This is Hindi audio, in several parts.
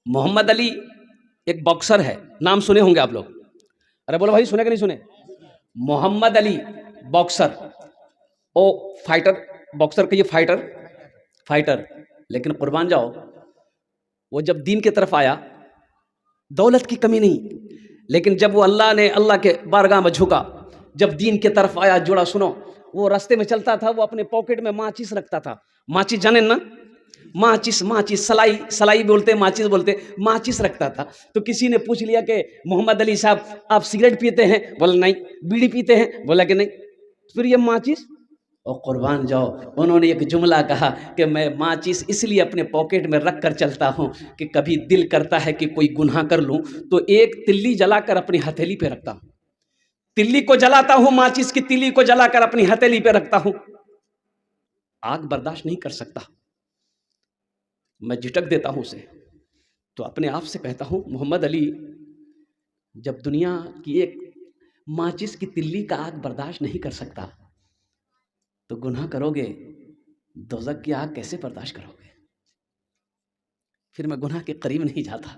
मोहम्मद अली एक बॉक्सर है, नाम सुने होंगे आप लोग। अरे बोलो भाई, सुने कि नहीं सुने? मोहम्मद अली बॉक्सर, ओ फाइटर, बॉक्सर कहिए फाइटर, फाइटर। लेकिन कुर्बान जाओ, वो जब दीन की तरफ आया, दौलत की कमी नहीं, लेकिन जब वो अल्लाह के बारगाह में झुका, जब दीन की तरफ आया, जुड़ा, सुनो, वो रास्ते में चलता था, वो अपने पॉकेट में माचिस रखता था। माचिस जाने ना, माचिस, माचिस, सलाई, सलाई बोलते, माचिस बोलते, माचिस रखता था। तो किसी ने पूछ लिया कि मोहम्मद अली साहब आप सिगरेट पीते हैं? बोला नहीं। बीड़ी पीते हैं? बोला कि नहीं। फिर ये माचिस, और कुर्बान जाओ, उन्होंने एक जुमला कहा कि मैं माचिस इसलिए अपने पॉकेट में रख कर चलता हूँ कि कभी दिल करता है कि कोई गुनाह कर लूँ तो एक तिल्ली जलाकर अपनी हथेली पे रखता हूँ, तिल्ली को जलाता हूँ, माचिस की तिल्ली को जलाकर अपनी हथेली पे रखता हूँ। आग बर्दाश्त नहीं कर सकता, मैं झिटक देता हूँ उसे। तो अपने आप से कहता हूँ, मोहम्मद अली, जब दुनिया की एक माचिस की तिल्ली का आग बर्दाश्त नहीं कर सकता तो गुनाह करोगे, दोज़ख की आग कैसे बर्दाश्त करोगे? फिर मैं गुनाह के करीब नहीं जाता,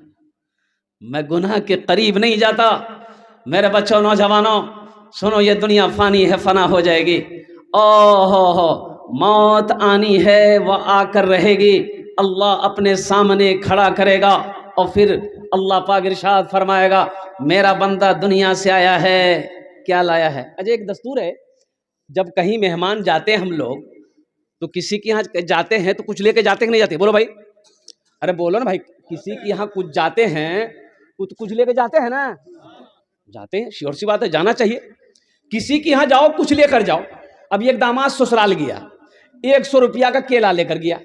मैं गुनाह के करीब नहीं जाता। मेरे बच्चों, नौजवानों, सुनो, ये दुनिया फानी है, फना हो जाएगी। हो, मौत आनी है, वह आकर रहेगी, अल्लाह अपने सामने खड़ा करेगा और फिर अल्लाह पाक इरशाद फरमाएगा, मेरा बंदा दुनिया से आया है, क्या लाया है? अजय, एक दस्तूर है, जब कहीं मेहमान जाते हैं हम लोग, तो किसी के यहाँ जाते हैं तो कुछ लेके जाते कि नहीं जाते? बोलो भाई, अरे बोलो ना भाई, किसी के यहाँ कुछ जाते हैं, कुछ लेके जाते हैं ना? जाते हैं, श्योर सी बात है, जाना चाहिए। किसी के यहाँ जाओ, कुछ लेकर जाओ। अब एक दामाद ससुराल गया, 100 रुपया का केला लेकर गया,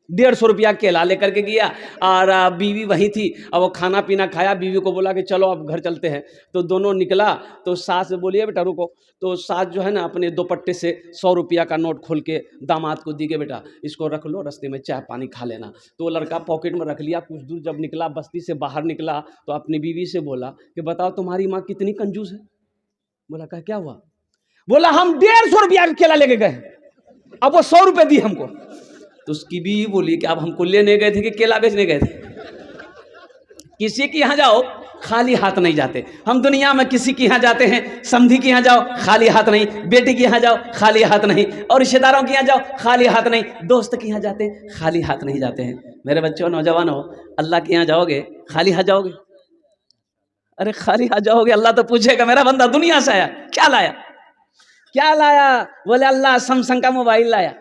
150 रुपया केला लेकर के गया, और बीवी वहीं थी। अब वो खाना पीना खाया, बीवी को बोला कि चलो अब घर चलते हैं। तो दोनों निकला, तो सास बोलिए बेटा रुको, तो सास जो है ना अपने दुपट्टे से 100 रुपया का नोट खोल के दामाद को दी के, बेटा इसको रख लो, रास्ते में चाय पानी खा लेना। तो वो लड़का पॉकेट में रख लिया। कुछ दूर जब निकला, बस्ती से बाहर निकला, तो अपनी बीवी से बोला कि बताओ तुम्हारी माँ कितनी कंजूस है? बोला कहा क्या हुआ? बोला हम 150 रुपया का केला लेके गए, अब वो 100 रुपये दी हमको। तो उसकी बीवी बोली कि अब हमको लेने गए थे कि केला बेचने गए थे? किसी के यहाँ जाओ, खाली हाथ नहीं जाते हम। दुनिया में किसी के यहाँ जाते हैं, समधी के यहाँ जाओ खाली हाथ नहीं, बेटी के यहाँ जाओ खाली हाथ नहीं, और रिश्तेदारों के यहाँ जाओ खाली हाथ नहीं, दोस्त के यहाँ जाते खाली हाथ नहीं जाते हैं। मेरे बच्चों, नौजवानों, अल्लाह के यहाँ जाओगे खाली हाथ जाओगे? अरे खाली हाथ जाओगे, अल्लाह तो पूछेगा मेरा बंदा दुनिया से आया, क्या लाया? क्या लाया? बोले अल्लाह सैमसंग का मोबाइल लाया।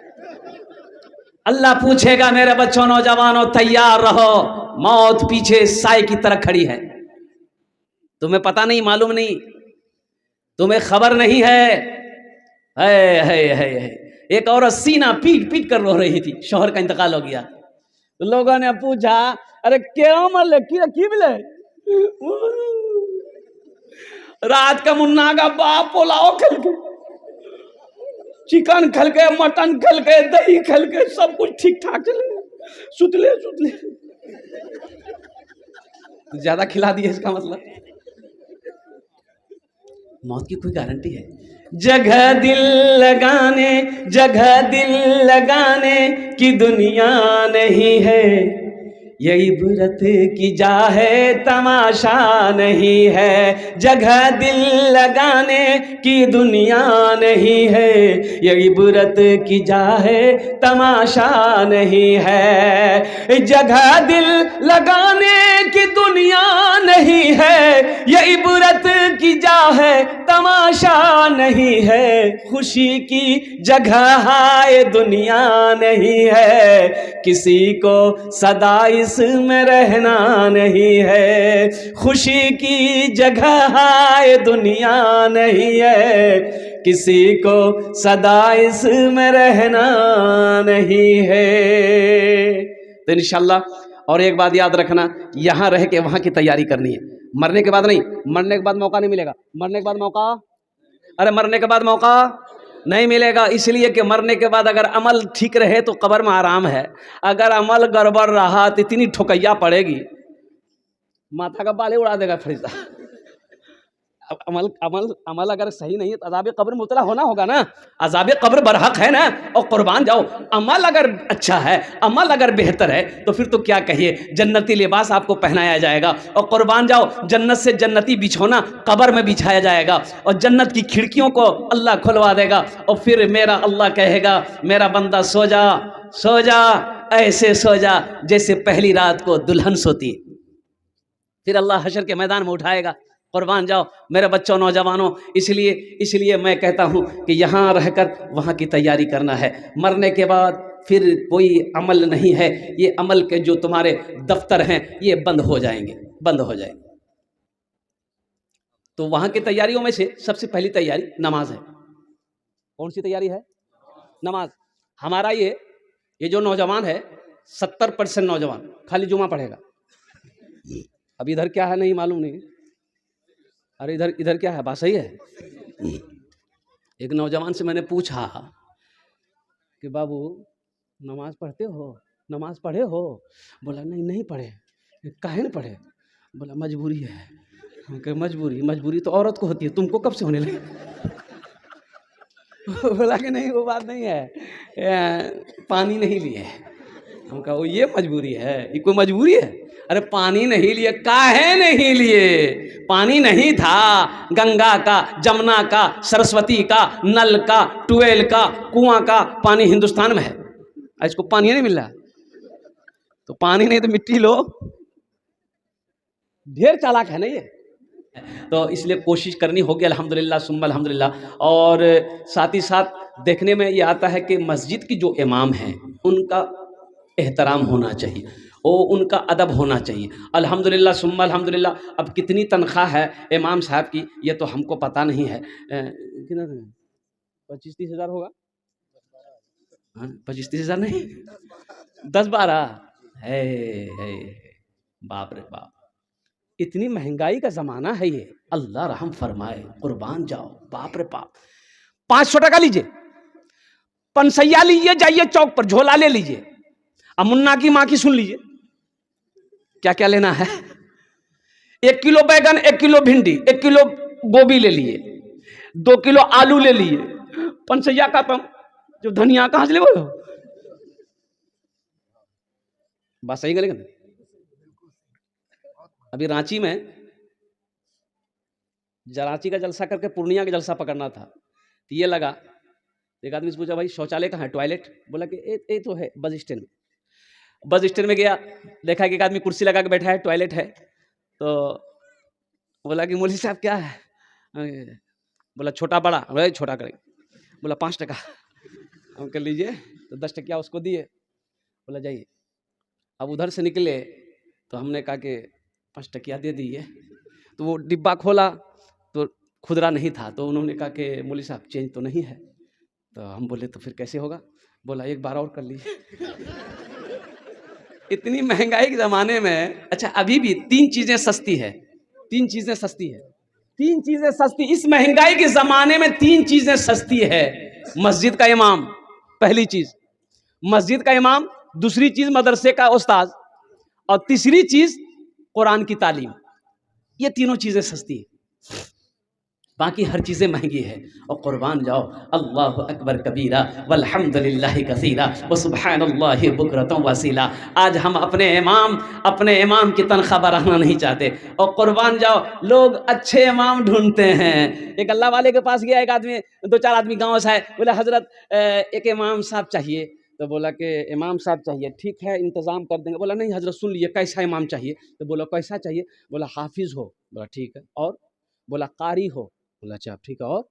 अल्लाह पूछेगा मेरे बच्चों, नौजवानों, तैयार रहो, मौत पीछे साए की तरह खड़ी है। तुम्हें पता नहीं, मालूम नहीं, तुम्हें खबर नहीं है। एक औरत सीना पीट पीट कर रो रही थी, शौहर का इंतकाल हो गया। तो लोगों ने पूछा, अरे क्या मल की मिले? रात का मुन्ना का बाप पुलाव खल के, चिकन खल के, मटन खल के, दही खल के, सब कुछ ठीक ठाक चले, सुतले ज्यादा खिला दिए, इसका मतलब मौत की कोई गारंटी है? जगह दिल लगाने की दुनिया नहीं है, ये इबरत की जा है, तमाशा नहीं है। जगह दिल लगाने की दुनिया नहीं है, ये इबरत की जा है, तमाशा नहीं है। जगह दिल लगाने की दुनिया नहीं है, ये इबरत की जा है, तमाशा नहीं है। खुशी की जगह है, दुनिया नहीं है, किसी को सदा इसमें रहना नहीं है। खुशी की जगह है, दुनिया नहीं है, किसी को सदा इसमें रहना नहीं है। तो इंशाल्लाह, और एक बात याद रखना, यहाँ रह के वहाँ की तैयारी करनी है। मरने के बाद नहीं, मरने के बाद मौका नहीं मिलेगा। मरने के बाद मौका, अरे मरने के बाद मौका नहीं मिलेगा, इसलिए कि मरने के बाद अगर अमल ठीक रहे तो कब्र में आराम है, अगर अमल गड़बड़ रहा तो इतनी ठोकैया पड़ेगी, माथा का बाल उड़ा देगा फरिश्ता। अमल अमल अमल अगर सही नहीं है तो अज़ाब कब्र मुबतला होना होगा ना। अज़ाब कब्र बरहक है ना। और कुर्बान जाओ, अमल अगर अच्छा है, अमल अगर बेहतर है तो फिर तो क्या कहिए, जन्नती लिबास आपको पहनाया जाएगा। और कुर्बान जाओ, जन्नत से जन्नती बिछौना कब्र में बिछाया जाएगा और जन्नत की खिड़कियों को अल्लाह खुलवा देगा। और फिर मेरा अल्लाह कहेगा, मेरा बंदा सो जा, सो जा, ऐसे सो जा जैसे पहली रात को दुल्हन सोती है। फिर अल्लाह हशर के मैदान में उठाएगा। कुर्बान जाओ मेरे बच्चों, नौजवानों, इसलिए मैं कहता हूँ कि यहाँ रहकर वहाँ की तैयारी करना है। मरने के बाद फिर कोई अमल नहीं है, ये अमल के जो तुम्हारे दफ्तर हैं ये बंद हो जाएंगे, बंद हो जाएंगे। तो वहाँ की तैयारियों में से सबसे पहली तैयारी नमाज है। कौन सी तैयारी है? नमाज। हमारा ये जो नौजवान है, 70% नौजवान खाली जुमा पढ़ेगा। अब इधर क्या है नहीं मालूम नहीं। अरे इधर क्या है? बात सही है। एक नौजवान से मैंने पूछा कि बाबू नमाज पढ़ते हो? नमाज पढ़े हो? बोला नहीं पढ़े। काहे नहीं पढ़े? बोला मजबूरी है। हम कहे मजबूरी तो औरत को होती है, तुमको कब से होने लगी? बोला कि नहीं वो बात नहीं है, पानी नहीं लिए। हम कहा वो ये मजबूरी है? ये कोई मजबूरी है? अरे पानी नहीं लिए, काहे नहीं लिए? पानी नहीं था, गंगा का, जमुना का, सरस्वती का, नल का, ट्यूबवेल का, कुआं का पानी हिंदुस्तान में है। इसको पानी नहीं मिल रहा, तो पानी नहीं तो मिट्टी लो। ढेर चालाक है ना ये। तो इसलिए कोशिश करनी होगी, अल्हम्दुलिल्लाह सुम्मा अल्हम्दुलिल्लाह। और साथ ही साथ देखने में ये आता है कि मस्जिद की जो इमाम हैं उनका एहतराम होना चाहिए, उनका अदब होना चाहिए। अल्हम्दुलिल्लाह सुम्मा अल्हम्दुलिल्लाह। अब कितनी तनख्वाह है इमाम साहब की ये तो हमको पता नहीं है। कितना 25-30 हज़ार होगा? 25-30 हज़ार नहीं, 10-12 है। बाप रे बाप, इतनी महंगाई का ज़माना है ये, अल्लाह रहम फरमाए। कुर्बान जाओ, बाप रे बाप। 500 टका लीजिए, पनसैया लीजिए, जाइए चौक पर झोला ले लीजिए। अब मुन्ना की माँ की सुन लीजिए क्या क्या लेना है। 1 किलो बैगन, 1 किलो भिंडी, 1 किलो गोभी ले लिए, 2 किलो आलू ले लिए। पनसैया का तुम जो धनिया कहाँ से ले बोलो? बात सही करेगा ना। अभी रांची में रांची का जलसा करके पूर्णिया का जलसा पकड़ना था, तो ये लगा, एक आदमी से पूछा भाई शौचालय कहाँ है, टॉयलेट? बोला कि ए तो है बस स्टैंड में। बस स्टैंड में गया, देखा कि एक आदमी कुर्सी लगा के बैठा है, टॉयलेट है। तो बोला कि मौलवी साहब क्या है? बोला छोटा बड़ा। बोला छोटा करेंगे। बोला 5 टका। हम कर लीजिए, तो 10 टकिया उसको दिए। बोला जाइए। अब उधर से निकले तो हमने कहा कि 5 टकिया दे दीजिए। तो वो डिब्बा खोला तो खुदरा नहीं था, तो उन्होंने कहा कि मौलवी साहब चेंज तो नहीं है। तो हम बोले तो फिर कैसे होगा? बोला 1 बार और कर लीजिए। इतनी महंगाई के ज़माने में, अच्छा अभी भी 3 चीज़ें सस्ती है, 3 चीज़ें सस्ती है, 3 चीज़ें सस्ती। इस महंगाई के ज़माने में 3 चीज़ें सस्ती है। मस्जिद का इमाम पहली चीज़, मस्जिद का इमाम। दूसरी चीज़ मदरसे का उस्ताद। और तीसरी चीज़ कुरान की तालीम। ये तीनों चीज़ें सस्ती है, बाकी हर चीज़ें महंगी है। और कुर्बान जाओ, अल्लाहु अकबर कबीरा वल्हम्दुलिल्लाहि कसीरा व सुब्हानल्लाहि बुकरतम वसीला। आज हम अपने इमाम की तनख्वाह बढ़ाना नहीं चाहते। और कुर्बान जाओ, लोग अच्छे इमाम ढूंढते हैं। एक अल्लाह वाले के पास गया एक आदमी, 2-4 आदमी गाँव से आए, बोले हजरत एक इमाम साहब चाहिए। तो बोला कि इमाम साहब चाहिए, ठीक है इंतज़ाम कर देंगे। बोला नहीं हजरत सुन लीजिए, कैसा इमाम चाहिए? तो बोला कैसा चाहिए? बोला हाफिज़ हो। बोला ठीक है, और? बोला कारी हो। बोला अच्छा ठीक है, और?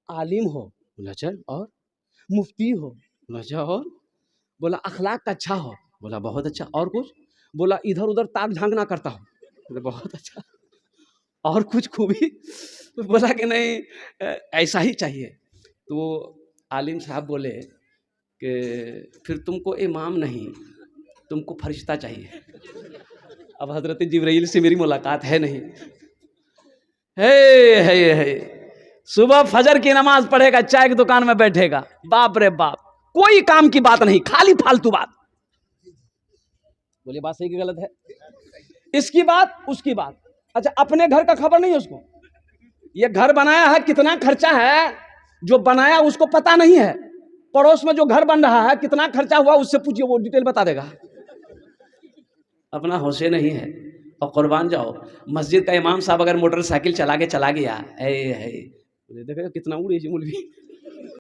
आलिम हो। बोला अच्छा, और? मुफ्ती हो। बोला अच्छा, और? बोला अखलाक का अच्छा हो। बोला बहुत अच्छा, और कुछ? बोला इधर उधर ताक झांक ना करता हो। बोला बहुत अच्छा, और कुछ खूबी? बोला कि नहीं ऐसा ही चाहिए। तो वो आलिम साहब बोले कि फिर तुमको इमाम नहीं, तुमको फरिश्ता चाहिए। अब हजरत जिब्राइल से मेरी मुलाकात है नहीं। है सुबह फजर की नमाज पढ़ेगा, चाय की दुकान में बैठेगा, बाप रे बाप, कोई काम की बात नहीं, खाली फालतू बात। बोलिए बात सही कि गलत है? इसकी बात उसकी बात। अच्छा अपने घर का खबर नहीं है उसको, ये घर बनाया है, कितना खर्चा है, जो बनाया उसको पता नहीं है। पड़ोस में जो घर बन रहा है कितना खर्चा हुआ उससे पूछिए, वो डिटेल बता देगा। अपना होशे नहीं है और कुर्बान जाओ। मस्जिद का इमाम साहब अगर मोटरसाइकिल चला के चला गया, देखो कितना उड़े जी मौलवी।